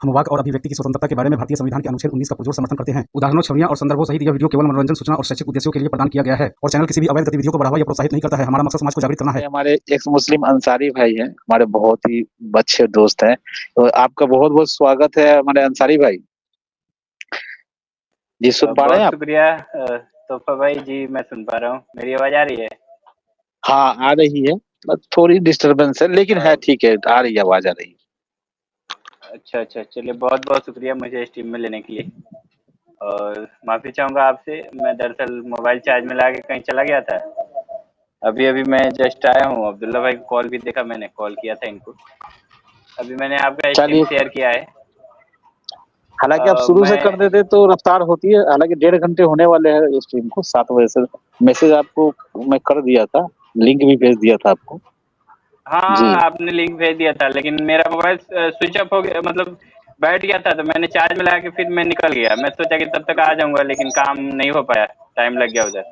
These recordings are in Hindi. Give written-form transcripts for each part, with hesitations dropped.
हम वाक और अभिव्यक्ति की स्वतंत्रता के बारे में भारतीय संविधान के अनुच्छेद 19 का पुरजोर समर्थन करते हैं। उदाहरणों, छवियां और संदर्भों सहित यह वीडियो केवल मनोरंजन, सूचना और शैक्षिक उद्देश्यों के लिए प्रदान किया गया है और चैनल किसी भी अवैध गतिविधियों को बढ़ावा या प्रोत्साहित नहीं करता है। हमारा मकसद समाज को जागृत करना है। हमारे एक्स मुस्लिम अंसारी भाई हैं, हमारे बहुत ही अच्छे दोस्त हैं। तो आपका बहुत बहुत स्वागत है हमारे अंसारी भाई जी। सुन पा रहे हैं बहुत आप? शुक्रिया तोहफा भाई जी, मैं सुन पा रहा हूँ। मेरी आवाज आ रही है? हाँ, आ रही है। बस थोड़ी डिस्टरबेंस है, लेकिन है ठीक है, आ रही है, आवाज आ रही है। अच्छा, चलिए, बहुत बहुत शुक्रिया मुझे इस टीम में लेने के लिए। और माफी चाहूंगा आपसे, मैं दरअसल मोबाइल चार्ज में लगा के कहीं चला गया था। अभी अभी मैं जस्ट आया हूँ। अब्दुल्ला भाई को कॉल भी देखा, मैंने कॉल किया था इनको। अभी मैंने आपका स्ट्रीम शेयर किया है। हालांकि आप शुरू से कर देते तो रफ्तार होती है। हालांकि 1.5 घंटे होने वाले हैं इस स्ट्रीम को। 7 बजे से मैसेज आपको मैं कर दिया था, लिंक भी भेज दिया था आपको। हाँ, आपने लिंक भेज दिया था, लेकिन मेरा मोबाइल स्विच ऑफ हो गया, मतलब बैठ गया था। तो मैंने चार्ज में लगा के फिर मैं निकल गया। मैं सोचा कि तब तक आ जाऊंगा, लेकिन काम नहीं हो पाया, टाइम लग गया उधर।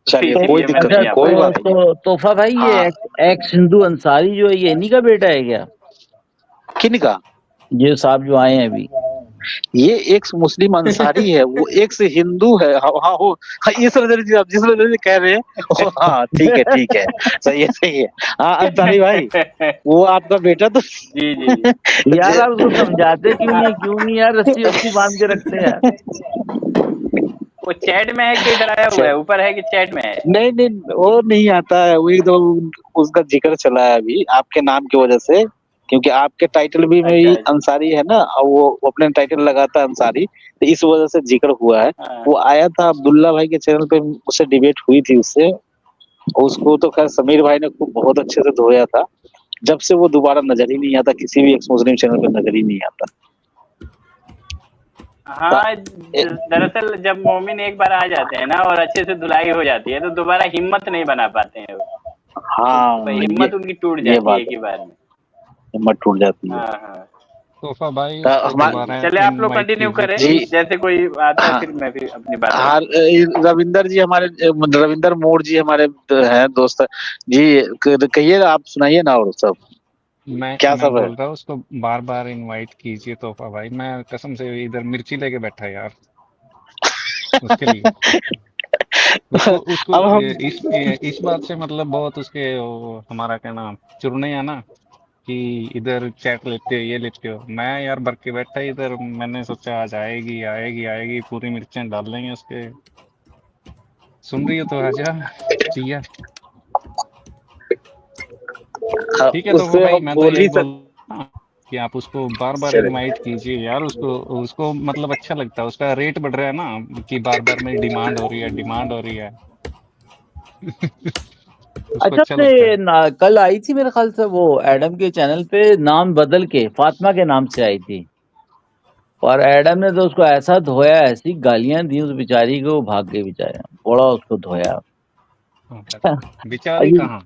चलिए, कोई दिक्कत नहीं, कोई बात नहीं। तो तोहफा भाई, ये एक्स हिंदू अंसारी जो है, ये इन्हीं का बेटा है क्या? किन का? ये साहब जो आए हैं अभी, ये एक्स मुस्लिम अंसारी है, वो एक्स हिंदू है। हाँ, वो इस वजह से आप जिस वजह से कह रहे हैं, हाँ ठीक है, सही है। हाँ अंसारी भाई, वो आपका बेटा तो जी यार आप उसको समझाते क्यों नहीं यार, रस्सी बांध के रखते हैं। वो चैट में है कि इधर आया हुआ है? ऊपर है कि चैट में है? नहीं, वो नहीं आता है। वो एकदम उसका जिक्र चला है अभी आपके नाम की वजह से, क्योंकि आपके टाइटल भी में ही अंसारी है ना, और वो अपने टाइटल लगाता है अंसारी, तो इस वजह से जिक्र हुआ है। वो आया था अब्दुल्ला भाई के चैनल पे, उससे डिबेट हुई थी उससे। उसको तो खैर समीर भाई ने खूब बहुत अच्छे से धोया था। जब से वो दोबारा नजर ही नहीं आता, किसी भी एक्स मुस्लिम चैनल पे नजर ही नहीं आता। हाँ, दरअसल जब मोमिन एक बार आ जाते हैं ना और अच्छे से धुलाई हो जाती है, तो दोबारा हिम्मत नहीं बना पाते हैं वो। हाँ, तो हिम्मत उनकी टूट जाती है एक ही बार में। हिम्मत टूट जाती है। हाँ। तोहफा भाई, चले आप लोग कंटिन्यू करें, जैसे कोई आता है फिर मैं भी अपनी बात। हाँ, रविंदर जी हमारे, रविंदर मोड़ जी हमारे हैं दोस्त जी। कहिए, आप सुनाइए ना। और सब मैं क्या सब बोल रहा हूँ, उसको बार बार इनवाइट कीजिए तोहफा भाई। मैं कसम से इधर मिर्ची लेके बैठा यार उसके लिए। उसको इस बात से मतलब बहुत उसके हमारा क्या नाम चुरने है ना, कि इधर चैट लेते हो, ये लेते हो। मैं यार भर के बैठा इधर, मैंने सोचा आज आएगी पूरी मिर्चें डाल देंगे उसके। सुन रही हो तो आजा पिया। ठीक है तो भाई, मैं तो यही बोल कि आप उसको बार बार इनवाइट कीजिए यार। उसको मतलब अच्छा लगता है, उसका रेट बढ़ रहा है ना, कि बार बार मेरी डिमांड हो रही है। अच्छा, कल आई थी मेरे ख्याल से वो एडम के चैनल पे, नाम बदल के फातिमा के नाम से आई थी, और एडम ने तो उसको ऐसा धोया, ऐसी गालियां दी उस बेचारी को, भाग गई बेचारे, बड़ा उसको धोया। बेचारी कहाँ?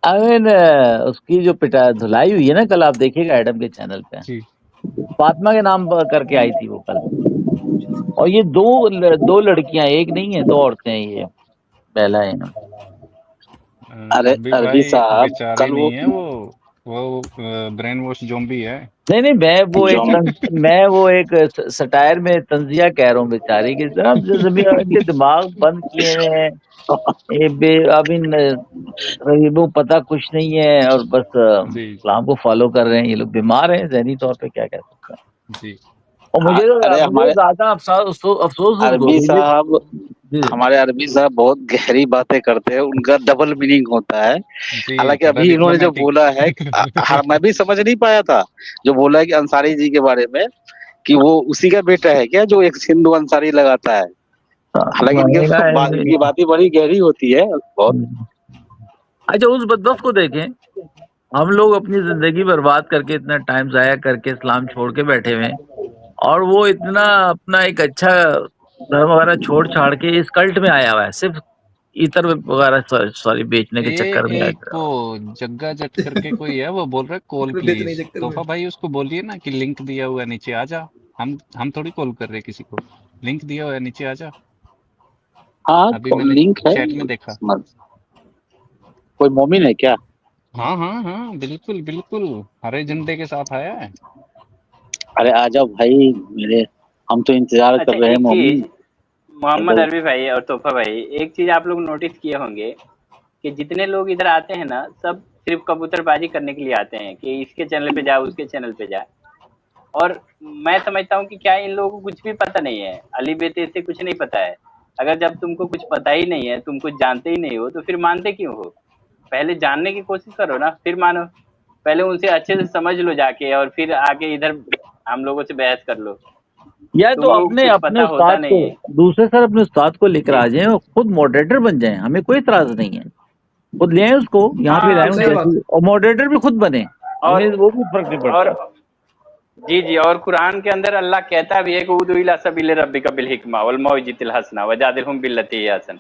उसकी जो पिटा धुलाई हुई है ना कल, आप देखिएगा एडम के चैनल पे, फातिमा के नाम करके आई थी वो कल। और ये दो लड़कियां, एक नहीं है, 2 औरतें हैं ये, पहला है ना। अरबी साहब, बेचारी नहीं है वो ब्रेन वॉश ज़ॉम्बी है। नहीं, मैं वो एक सटायर में तंजिया कह रहा हूँ, बेचारी की तरह इनके दिमाग बंद किए हुए हैं। अभी रहीबों पता कुछ नहीं है, और बस इस्लाम को फॉलो कर रहे हैं। ये लोग बीमार हैं ज़हनी तौर पे, क्या कह सकते हैं जी। और मुझे ज्यादा अफसोस अरबी साहब, हमारे अरबी साहब बहुत गहरी बातें करते हैं, उनका डबल मीनिंग होता है। हालांकि अभी इन्होंने जो बोला है, मैं भी समझ नहीं पाया था, जो बोला है कि अंसारी जी के बारे में, कि वो उसी का बेटा है क्या जो एक हिंदू अंसारी लगाता है। हालांकि इनकी बातें बड़ी गहरी होती है बहुत। अच्छा, उस बदबख्त को देखें, हम लोग अपनी जिंदगी बर्बाद करके, इतना टाइम जाया करके इस्लाम छोड़ के बैठे हुए, और वो इतना अपना एक अच्छा धर्म वगैरह छोड़ छाड़ के इस कल्ट में आया हुआ है, सिर्फ इतर वगैरह सॉरी बेचने के चक्कर में। वो जग्गा जट करके कोई है, वो बोल रहा है कॉल प्लीज। तोहफा भाई उसको बोलिए ना कि लिंक दिया हुआ है नीचे, आ जा। हम थोड़ी कॉल कर रहे हैं किसी को, लिंक दिया हुआ है नीचे, आ जा। हाँ, अभी मैंने लिंक है, चैट में देखा। कोई मोमिन है क्या? हाँ, बिल्कुल हरे झंडे के साथ आया है। अरे आ जाओ भाई मेरे, हम तो इंतजार अच्छा कर रहे हैं एक मोमिन। चीज मोहम्मद हेलो। अरबी भाई और तोहफा भाई, एक चीज आप लोग नोटिस किए होंगे कि जितने लोग इधर आते हैं ना, सब सिर्फ कबूतरबाजी करने के लिए आते हैं कि इसके चैनल पे जा, उसके चैनल पे जा। और मैं समझता हूँ कि क्या इन लोगों को कुछ भी पता नहीं है, अली बेते से कुछ नहीं पता है। अगर जब तुमको कुछ पता ही नहीं है, तुम कुछ जानते ही नहीं हो, तो फिर मानते क्यों हो? पहले जानने की कोशिश करो ना, फिर मानो। पहले उनसे अच्छे से समझ लो जाके, और फिर आके इधर हम लोगों से बहस कर लो। या तो तुम लोग को अपने कुछ अपने पता होता उस्ताद को, नहीं है। दूसरे सर अपने उस्ताद को लेकर जी आ जाएं और खुद मॉडरेटर बन जाएं, हमें कोई इतराज नहीं है। खुद ले आए उसको, यहाँ पे हाँ लाए मैं जैसे, और मॉडरेटर भी खुद बने, और हमें वो भी फर्क नहीं और पड़ता। जी जी, और कुरान के अंदर अल्लाह कहता भी है कि उदु इला सबील रब्बिका बिल हिकमा वल मौइज़तिल हसना वजादिलहुम बिल्लती हिय अहसन,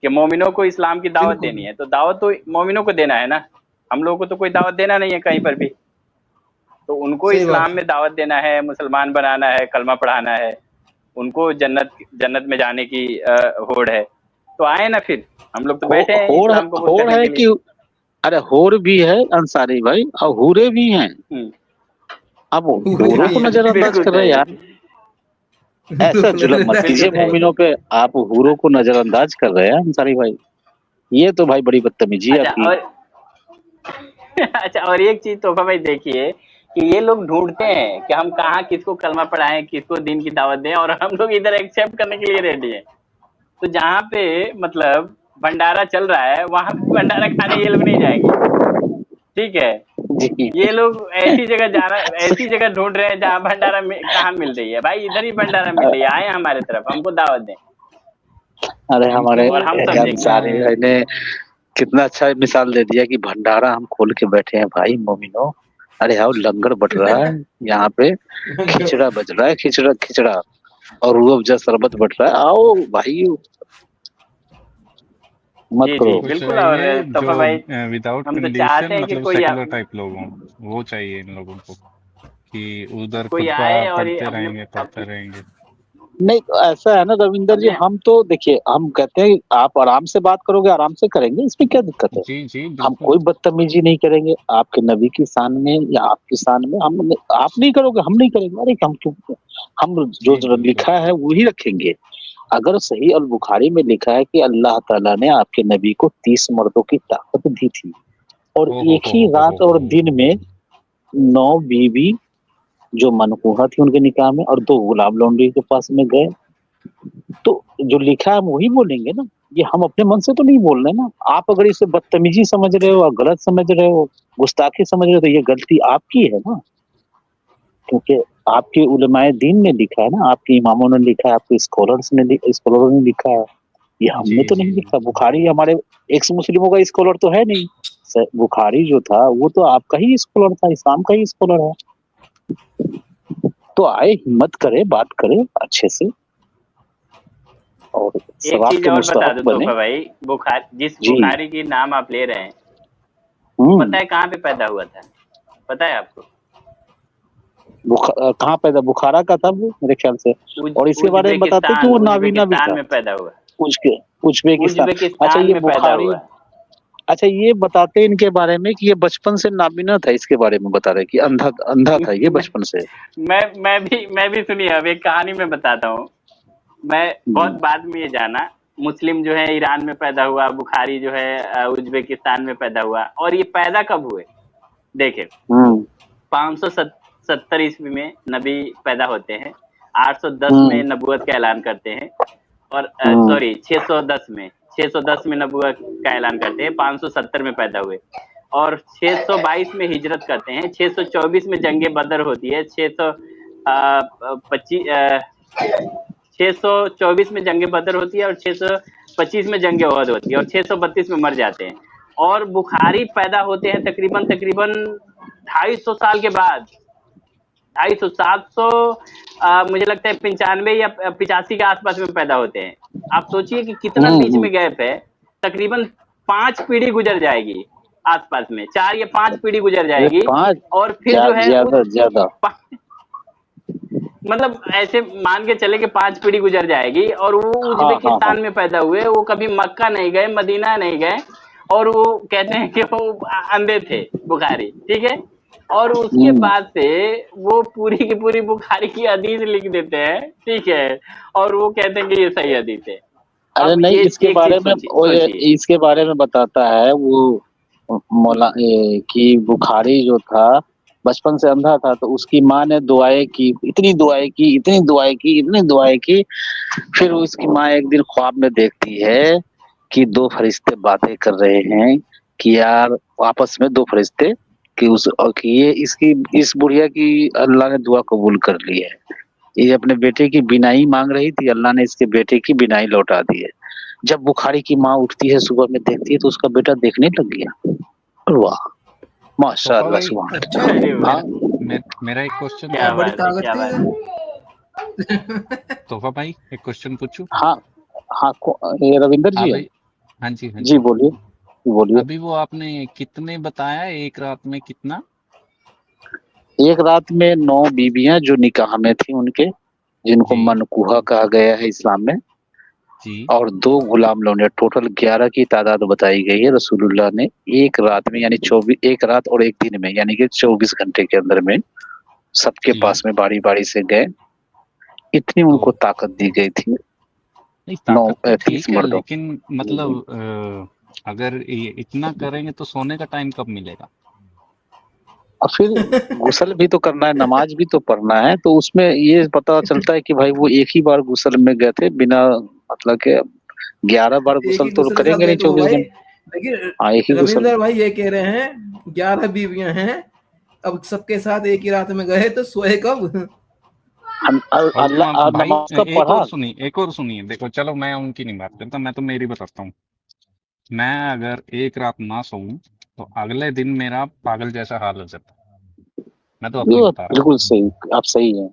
कि मोमिनों को इस्लाम की दावत बिल्कुल देनी है। तो दावत तो मोमिनों को देना है ना, हम लोगों को तो कोई दावत देना नहीं है कहीं पर भी। तो उनको सही बात इस्लाम में दावत देना है, मुसलमान बनाना है, कलमा पढ़ाना है, उनको जन्नत जन्नत में जाने की होड़ है। तो आए ना, फिर हम लोग तो बैठे हैं होड़ इस्लाम कबूल होड़ करने है के लिए। कि, अरे होड़ भी है अंसारी भाई और हूरे भी हैं। हम्म, आप पूरे हूरों भी को हैं नजरअंदाज बिल्कुल कर रहे हैं यार। सही, ऐसा जुल्म मत बिल्कुल कीजिए सही। मोमिनों पे, आप हूरों को नजरअंदाज कर रहे हैं अंसारी भाई। ये तो भाई बड़ी बदतमीजी है अच्छा आपकी। और अच्छा, और एक चीज तोहफा भाई देखिए कि ये लोग ढूंढते हैं कि हम कहाँ किसको कलमा पढ़ाएं, किसको दीन की दावत दें, और हम लोग इधर एक्सेप्ट करने के लिए रेडी हैं। तो जहाँ पे मतलब भंडारा चल रहा है, वहां पे भंडारा खाने ये लोग नहीं जाएंगे। ठीक है, जी। ये लोग ऐसी जगह ढूंढ रहे हैं जहाँ भंडारा कहाँ मिल रही है। भाई इधर ही भंडारा मिल रही है, आए हमारे तरफ, हमको दावत दें अरे इनको हमारे और हम समझेंगे। इनका अंसारी भाई ने कितना अच्छा मिसाल दे दिया कि भंडारा हम खोल के बैठे हैं भाई मोमिनो। अरे यार लंगर बट रहा है यहाँ पे, खिचड़ा बज रहा है, खिचड़ा खिचड़ा, और रूह अफ़ज़ा शरबत बट रहा है। आओ भाई, मत जी करो। जी कुछ बिल्कुल। और चाहिए जो तोफा भाई, विदाउट हम तो चाहते कंडीशन, हैं कि मतलब कोई सेकुलर टाइप लोग हों, वो चाहिए इन लोगों को, कि उधर कोई खुतबा आए और ये पढ़ते अपने रहेंगे पढ़ते रहेंगे। नहीं तो ऐसा है ना रविंदर जी, अपने हम तो देखिए हम कहते हैं आप आराम से बात करोगे आराम से करेंगे, इसमें क्या दिक्कत है। जी जी हम बिल्कुल। कोई बदतमीजी नहीं करेंगे आपके नबी की शान में या आपकी शान में। हम, आप नहीं करोगे हम नहीं करेंगे। अरे हम क्यों, हम जो जी बिल्कुल। लिखा है वही रखेंगे। अगर सही अल बुखारी में लिखा है कि अल्लाह ताला ने आपके नबी को 30 मर्दों की ताकत दी थी, और ओ एक ही रात और दिन में 9 बीवी जो मनकूहा थी उनके निकाह में, और 2 गुलाम लौंडी के पास में गए। तो जो लिखा है हम वही बोलेंगे ना, ये हम अपने मन से तो नहीं बोल रहे ना। आप अगर इसे बदतमीजी समझ रहे हो, गलत समझ रहे हो, गुस्ताखी समझ रहे हो, तो ये गलती आपकी है ना, क्योंकि आपके उलमाए दीन ने लिखा है ना, आपके इमामों ने लिखा है, आपके स्कॉलरों ने लिखा है। ये जी हमने तो जी नहीं लिखा। बुखारी हमारे एक्स मुस्लिमों का स्कॉलर तो है नहीं। बुखारी जो था वो तो आपका ही स्कॉलर था, इस्लाम का ही स्कॉलर है। तो आए हिम्मत करे, बात करे अच्छे से, और एक सवाब चीज के और बता मुस्तहक दो बने। तोहफा भाई, जिस जी। बुखारी की नाम आप ले रहे हैं, वो हम्म। पता है कहाँ पे पैदा हुआ था? पता है आपको? कहाँ पैदा, बुखारा का था वो मेरे ख्याल से। और इसके बारे में बताते कि वो नावीना भी उज्बेकिस्तान था। में पैदा हुआ। उज्बेकिस्तान। अच्छा उज्बेकिस्तान ये में पैदा बुखारी, हुआ। अच्छा ये बताते इनके बारे में कि ये बचपन से नाबीना था, इसके बारे में बता रहे कि अंधा अंधा था ये मैं बचपन से। मैं भी सुनिए, अब एक कहानी में बताता हूँ। मैं बहुत हम्म। बाद में ये जाना, मुस्लिम जो है ईरान में पैदा हुआ, बुखारी जो है उज्बेकिस्तान में पैदा हुआ। और ये पैदा कब हुए? देखे, हम्म। 570 ईस्वी में नबी पैदा होते हैं, 810 में हम्म। नबूवत का ऐलान करते हैं, और हम्म। सॉरी 610 में नबूवत का ऐलान करते हैं, 570 में पैदा हुए, और 622 में हिजरत करते हैं, 624 में जंगे बदर होती है, 624 में जंगे बदर होती है, और 625 में जंगे ओहद होती है, और 632 में मर जाते हैं। और बुखारी पैदा होते हैं तकरीबन तकरीबन 250 साल के बाद, 250 700 मुझे लगता है 95 या 85 के आसपास में पैदा होते हैं। आप सोचिए कि कितना बीच हम्म। में गैप है। तकरीबन 5 पीढ़ी गुजर जाएगी आसपास में, 4 या 5 पीढ़ी गुजर ये जाएगी। 5 और फिर जो है ज्यादा ज्यादा। मतलब ऐसे मान के चले कि 5 पीढ़ी गुजर जाएगी, और वो हाँ हाँ हाँ। उज्बेकिस्तान में पैदा हुए, वो कभी मक्का नहीं गए, मदीना नहीं गए, और वो कहते हैं कि वो अंधे थे बुखारी। ठीक है, और उसके बाद से वो पूरी की पूरी बुखारी की हदीस लिख देते हैं, ठीक है, और वो कहते हैं कि ये सही हदीस है। अरे अब नहीं, ये इसके एक बारे चीज में वो सोचिए। इसके बारे में बताता है वो कि बुखारी जो था बचपन से अंधा था, तो उसकी माँ ने दुआएं की, इतनी दुआएं की, इतनी दुआएं की, इतनी दुआएं की। फिर उसकी माँ एक दिन ख्वाब में देखती है कि दो फरिश्ते बातें कर रहे हैं कि यार आपस में दो फरिश्ते कि उस और कि ये इसकी इस बुढ़िया की अल्लाह ने दुआ कबूल कर ली है। ये अपने बेटे की बिनाई मांग रही थी, अल्लाह ने इसके बेटे की बिनाई लौटा दी है। जब बुखारी की माँ उठती है सुबह में देखती है तो उसका बेटा देखने लग गया। वाह, तोहफा माशाअल्लाह, भाई, सुभान अच्छा अल्लाह। जी, अरे वाह, हाँ मेरा एक क्वेश्चन क्या था। बड़ी बात है, ताकत क्या थी बात इधर। है। तोहफा भाई, एक क्वेश्चन पूछूं? हाँ हाँ, ये रविंदर जी है। अभी, हाँ जी, हाँ जी जी। बोलिए, बोलिए। अभी वो आपने कितने बताया, एक रात में कितना? एक रात में 9 बीबियां जो निकाह में थी उनके, जिनको जी, मनकुहा कहा गया है इस्लाम में, जी, और 2 गुलाम लौंडे, टोटल 11 की तादाद बताई गई है रसूलुल्लाह ने एक रात में, यानी 24, एक रात और एक दिन में, यानी कि 24 घंटे के अंदर में सबके जी। पास में बारी बारी से गए। इतनी तो उनको ताकत दी गई थी। नहीं, नौ ताकत तो 30 ठीक है, मर्दों। लेकिन मतलब अगर ये इतना करेंगे तो सोने का टाइम कब मिलेगा? और फिर गुस्ल भी तो करना है, नमाज भी तो पढ़ना है, तो उसमें ये पता चलता है कि भाई वो एक ही बार गुस्ल में गए थे, बिना मतलब के 11 बार एक गुस्ल ही तो गुस्ल के साथ करेंगे गए नहीं तो 24 भाई, घंटे। हाँ, एक ही लेकिन गुस्ल। रविंदर भाई ये कह रहे हैं 11 बीवियां हैं, अब सबके साथ एक ही रात में गए तो सोए कब? और अल्लाह भाई, नमाज का एक पढ़ा। और सुनिए, एक और सुनिए। देखो, चलो मैं उनकी नहीं बात करता, मैं तो मेरी बताता हूँ। मैं अगर एक रात ना सोऊं तो अगले दिन मेरा पागल जैसा हाल हो जाता है। मैं तो अपनी ये बता रहा हूँ। बिल्कुल सही, आप सही हैं।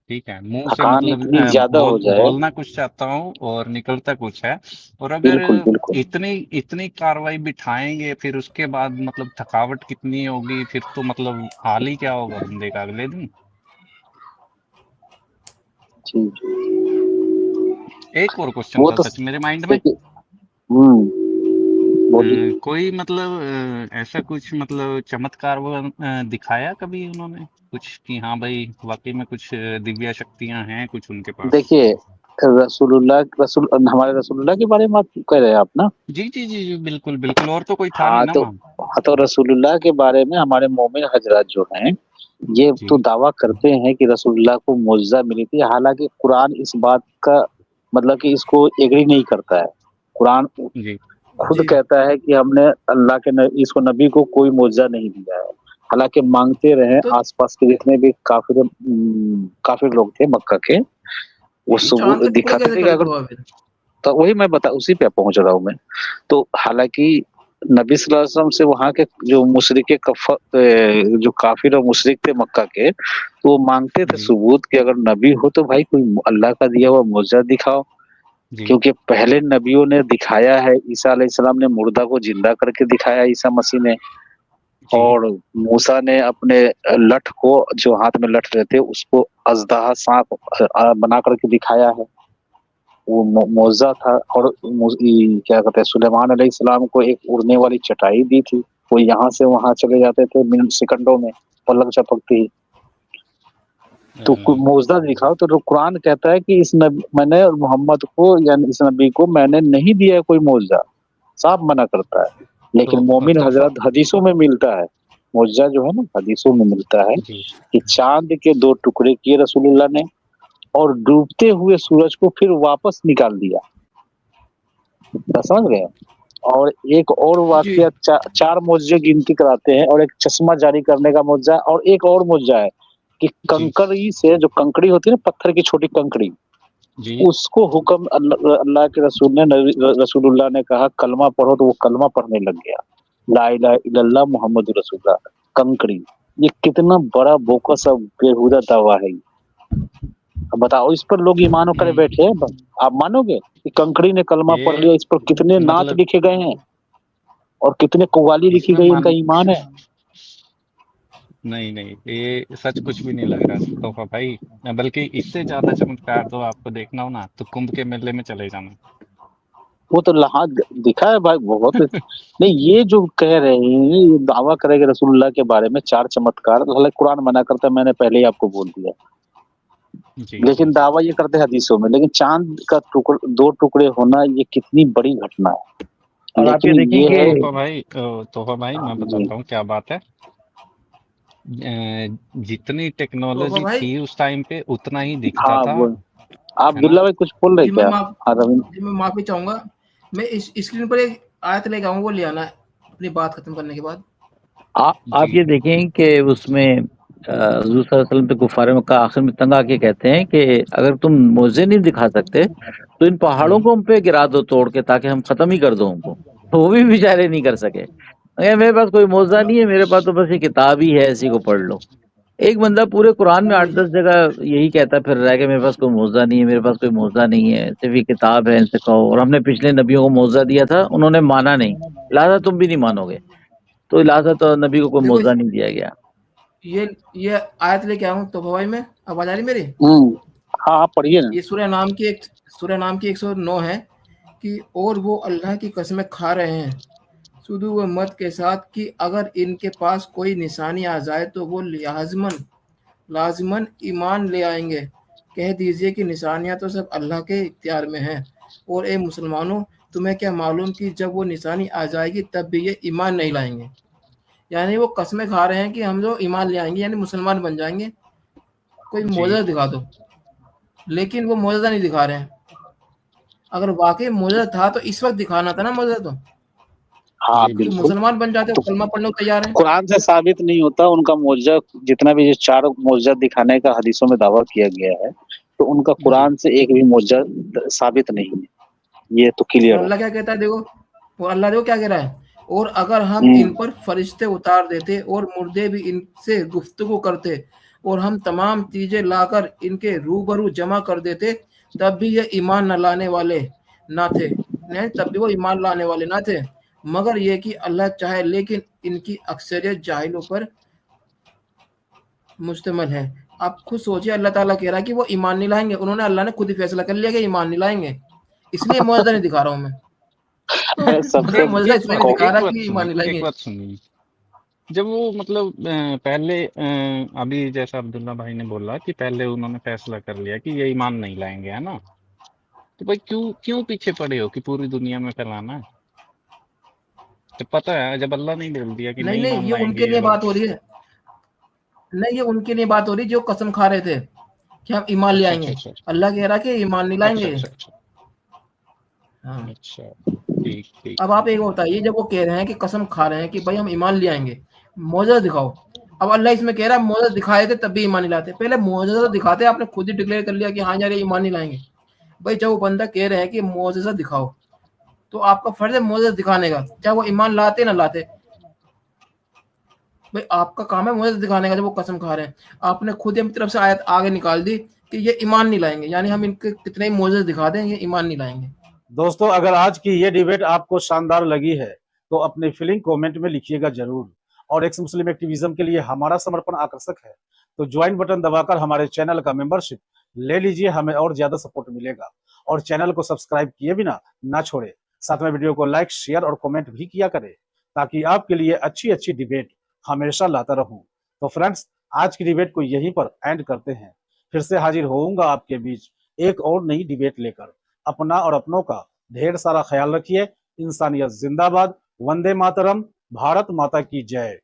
ठीक है, मुंह से थकान मतलब इतनी ज्यादा हो जाए। बोलना कुछ चाहता हूँ और निकलता कुछ है। और अगर बिल्कुल बिल्कुल। इतनी इतनी कार्रवाई बिठाएंगे, फिर उसके बाद मतलब थकावट कितनी होगी, फिर तो मतलब हाल ही क्या होगा बंदे का अगले दिन। जी जी। एक और क्वेश्चन वो था तो सच मेरे माइंड में। देखिए। बोलिए। कोई मतलब ऐसा कुछ मतलब चमत्कार वो दिखाया कभी उन्होंने कुछ कि हाँ भाई वाकई में कुछ दिव्य शक्तियां हैं कुछ उनके पास? देखिए, रसूल हमारे रसूलुल्लाह के बारे में आप कह रहे हैं आप ना। जी, जी, जी, जी, बिल्कुल, बिल्कुल, और तो कोई था नहीं हाँ ना तो, वहाँ। हाँ तो रसूलुल्लाह के बारे में हमारे मोमिन हजरात जो हैं, ये तो जी, दावा करते हैं कि रसूलुल्लाह को मुअज्जा मिली थी। हालांकि कुरान इस बात का मतलब कि इसको एग्री नहीं करता है। कुरान जी, खुद जी कहता है कि हमने अल्लाह के इसको नबी को कोई मुअज्जा नहीं दिया है। हालांकि मांगते रहे तो आसपास के जितने भी काफिर लोग थे मक्का के, वो तो चांद सबूत तक कोई दिखाते कैसे थे कि खरीदा अगर, हुआ फिर? तो वही मैं बता उसी पे पहुंच रहा हूँ मैं। तो हालांकि नबी सल्लल्लाहु अलैहि वसल्लम से वहां के जो जो काफिर और मुशरिक थे मक्का के, तो वो मांगते थे जी, सबूत कि अगर नबी हो तो भाई कोई अल्लाह का दिया हुआ मुअज्जा दिखाओ। जी, क्योंकि पहले नबियों ने दिखाया है, ईसा अलैहिस्सलाम ने मुर्दा को जिंदा करके दिखाया, ईसा मसीह ने। जी, और मूसा ने अपने लठ को, जो हाथ में लठ रहते उसको अजदहा सांप बना करके दिखाया है, वो मुअज्जा था। और क्या कहते हैं, सुलेमान अलैहिस्सलाम को एक उड़ने वाली चटाई दी थी, वो यहाँ से वहां चले जाते थे मिनट सेकंडों में, पलक झपकती ही। तो मुअज्जा दिखाओ, तो कुरान कहता है कि इस नबी मैंने मोहम्मद को, यानी इस नबी को मैंने नहीं दिया है कोई मुअज्जा, साफ मना करता है। लेकिन मोमिन तोहफा। हजरत हदीसों में मिलता है, मुअज्जा जो है ना हदीसों में मिलता है जी, कि चांद के 2 टुकड़े किए रसूलुल्लाह ने, और डूबते हुए सूरज को फिर वापस निकाल दिया। क्या समझ गए? और एक और जी वाकया, 4 मुअज्जे गिनती कराते हैं, और एक चश्मा जारी करने का मुअज्जा, और एक और मुअज्जा है कि जी, कंकड़ी से, जो कंकड़ी होती है ना, पत्थर की छोटी कंकड़ी, जी। उसको हुक्म अल्लाह के रसूल ने, रसूलुल्लाह ने कहा कलमा पढ़ो, तो वो कलमा पढ़ने लग गया, ला इलाहा इल्लल्लाह मुहम्मद रसूलुल्लाह। कंकड़ी, ये कितना बड़ा बोकस और बेहुदा दावा है ये। अब बताओ, इस पर लोग ईमान करे हम्म, बैठे हैं। आप मानोगे कि कंकड़ी ने कलमा पढ़ ये लिया, इस पर कितने नात मतलब लिखे गए हैं और कितने कव्वाली लिखी इसमें गई, इनका मान ईमान है। नहीं, नहीं, ये सच कुछ भी नहीं लग रहा तोहफा भाई। बल्कि इससे ज्यादा चमत्कार तो आपको देखना हो ना तो कुंभ के मेले में चले जाना। वो तो हाँ दिखा है भाई बहुत। नहीं ये जो कह रहे हैं, ये दावा करेंगे रसूलुल्लाह के बारे में 4 चमत्कार, हालांकि कुरान मना करता है, मैंने पहले ही आपको बोल दिया। जी लेकिन दावा ये करते हैं हदीसों में, लेकिन चांद का दो टुकड़े होना ये कितनी बड़ी घटना है। और आप ये लेकिन ये है तोहफा भाई मैं जी बताता हूँ क्या बात है। जितनी तो टेक्नोलॉजी भाई थी उस टाइम पे उतना ही दिखता हाँ था, वो आप है ना? अब्दुल्ला भाई कुछ बोल रहे जी मैं क्या? माफ हाँ रविंद्र। जी मैं माफी चाहूंगा। मैं इस स्क्रीन पर एक आयत लेके आऊंगा, वो ले आना है अपनी बात खत्म करने के बाद। आप जी ये देखें कि उसमें हुजूर सल्लल्लाहु अलैहि वसल्लम तो कुफार मक्का आखिर में तंग आके कहते हैं कि अगर तुम मौजे नहीं दिखा सकते तो इन पहाड़ों को हम पे गिरा दो तोड़ के, ताकि हम खत्म ही कर दो उनको। तो वो भी बेचारे नहीं कर सके। अरे मेरे पास कोई मौजा नहीं है, मेरे पास तो बस ये किताब ही है, इसी को पढ़ लो। एक बंदा पूरे कुरान में भाई 8-10 जगह यही कहता फिर रहा है कि मेरे पास कोई मौजा नहीं है, मेरे पास कोई मौजा नहीं है, सिर्फ ये किताब है, इनसे कहो। और हमने पिछले नबियों को मौजा दिया था, उन्होंने माना नहीं, लिहाजा तुम भी नहीं मानोगे। तो लिहाजा तो नबी को कोई देखो, मौजा नहीं दिया गया। ये आयत लेके आऊँ तो भाई मैं, आवाज आ रही मेरी? हाँ आप पढ़िए ना। ये सूरह नाम की 109 है कि और वो अल्लाह की कसमें खा रहे हैं सुदू व मत के साथ कि अगर इनके पास कोई निशानी आ जाए तो वो लाजमन ईमान ले आएंगे। कह दीजिए कि निशानियां तो सब अल्लाह के इख्तियार में हैं, और ए मुसलमानों, तुम्हें क्या मालूम कि जब वो निशानी आ जाएगी तब भी ये ईमान नहीं लाएंगे। यानी वो कसमें खा रहे हैं कि हम जो ईमान ले आएंगे, यानी मुसलमान बन जाएंगे, कोई जी मौजज़ा दिखा दो। लेकिन वो मौजज़ा नहीं दिखा रहे हैं। अगर वाकई मौजज़ा था तो इस वक्त दिखाना था ना मौजज़ा। तो हाँ जी कि बिल्कुल। मुसलमान बन जाते हो, कलमा पढ़ने को तैयार है। कुरान से साबित नहीं होता उनका मुआवजा। जितना भी ये 4 मुआवजा दिखाने का हदीसों में दावा किया गया है, तो उनका जी कुरान से एक भी मुआवजा साबित नहीं है, ये तो और क्लियर है। अल्लाह क्या कहता है देखो, और अल्लाह देखो क्या कह रहा है, और अगर हम इन हम्म पर फरिश्ते उतार देते और मुर्दे भी इनसे गुफ्तगू करते और हम तमाम चीजें लाकर इनके रूबरू जमा कर देते, तब भी ये ईमान न लाने वाले ना थे। नहीं, तब भी वो ईमान लाने वाले ना थे, मगर ये कि अल्लाह चाहे, लेकिन इनकी अक्सरियत जाहिलों पर मुश्तमल है। आप खुद सोचिए, अल्लाह ताला कह रहा है कि वो ईमान नहीं लाएंगे। उन्होंने, अल्लाह ने खुद ही फैसला कर लिया कि ईमान नहीं लाएंगे, इसलिए मुआवजा नहीं दिखा रहा हूं मैं। सबसे मैं मुआवजा एक इसलिए बात नहीं दिखा रहा एक बात कि ईमान सुनिए, नहीं एक लाएंगे। बात सुनिए। जब वो मतलब पहले अभी जैसा अब्दुल्ला भाई ने बोला कि पहले उन्होंने फैसला कर लिया कि ये ईमान नहीं लाएंगे, है ना? तो भाई क्यों क्यों पीछे पड़े हो कि पूरी दुनिया में फैलाना है? जब पता है, जब अल्लाह ने ही बोल दिया कि नहीं नहीं नहीं, ईमान ये लाएंगे उनके ये लिए लोग। बात हो रही है। नहीं, ये उनके लिए बात हो रही है जो कसम खा रहे थे कि हम ईमान ले अच्छा अच्छा आएंगे। अच्छा अल्लाह कह रहा है कि ईमान नहीं अच्छा लाएंगे। अच्छा अच्छा हाँ। अच्छा। ठीक ठीक अब आप एक बताइए, जब वो कह रहे हैं कि कसम खा रहे हैं कि भाई हम ईमान ले आएंगे, मौजज़ा दिखाओ। अब अल्लाह इसमें कह रहा है मौजज़ा दिखाए थे तब भी ईमान नहीं लाते। पहले मौजज़ा दिखाते, आपने खुद ही डिक्लेयर कर लिया कि हाँ यार ये ईमान नहीं लाएंगे। भाई जब वो बंदा कह रहे हैं कि मौजज़ा दिखाओ, तो आपका फर्ज है मौजज़ा दिखाने का, चाहे वो ईमान लाते ना लाते। भाई आपका काम है मौजज़ा दिखाने का। जब वो कसम खा रहे हैं, आपने खुद ही अपनी तरफ से आयत आगे निकाल दी कि ये ईमान नहीं लाएंगे, यानी हम इनके कितने ही मौजज़ा दिखा दें, ये ईमान नहीं लाएंगे। दोस्तों, अगर आज की ये डिबेट आपको शानदार लगी है तो अपनी फीलिंग कमेंट में लिखिएगा जरूर। और एक्स मुस्लिम एक्टिविज्म के लिए हमारा समर्पण आकर्षक है, तो ज्वाइन बटन दबाकर हमारे चैनल का मेंबरशिप ले लीजिए, हमें और ज्यादा सपोर्ट मिलेगा। और चैनल को सब्सक्राइब किए बिना ना छोड़े, साथ में वीडियो को लाइक, शेयर और कमेंट भी किया करें, ताकि आपके लिए अच्छी अच्छी डिबेट हमेशा लाता रहूं। तो फ्रेंड्स, आज की डिबेट को यहीं पर एंड करते हैं। फिर से हाजिर होऊंगा आपके बीच एक और नई डिबेट लेकर। अपना और अपनों का ढेर सारा ख्याल रखिए। इंसानियत जिंदाबाद। वंदे मातरम। भारत माता की जय।